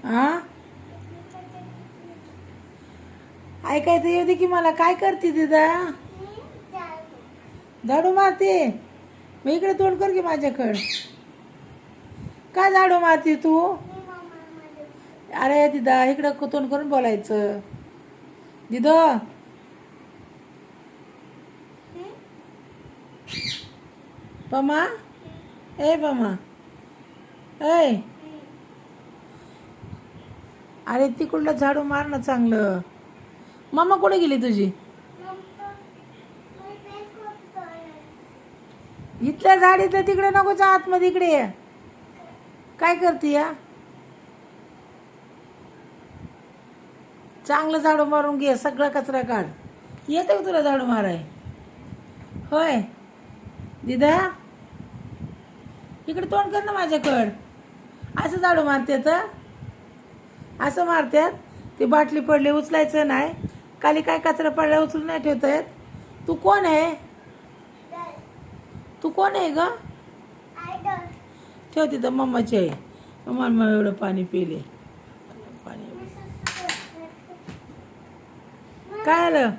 हा ऐकायचं येऊ दे की मला. काय करते तिथं? झाडू मारते. मग इकडे तोंड कर की माझ्याकडं. काय झाडू मारते तू? अरे दिदा इकडं तोंड करून बोलायचं. दिद पमा ए पमा ऐ अरे तिकडलं झाडू मार ना चांगलं. मम्मा कुठे गेली तुझी? इथल्या झाडी तर तिकडे नको जा, आतमध्ये इकडे ये. काय करते या? चांगलं झाडू मारून घे, सगळा कचरा काढ. येतं का तुला झाडू माराय? होय दिदा इकडे तोंड कर ना माझ्याकड. असं झाडू मारते तर असं मारत्यात. ती बाटली पडली उचलायचं नाही. खाली काय कचरा पडला उचलून नाही ठेवता येत. तू कोण आहे? तू कोण आहे ग? ठेव तिथं मम्माची आहे. मम्मा एवढं पाणी पिले. पाणी काय आलं?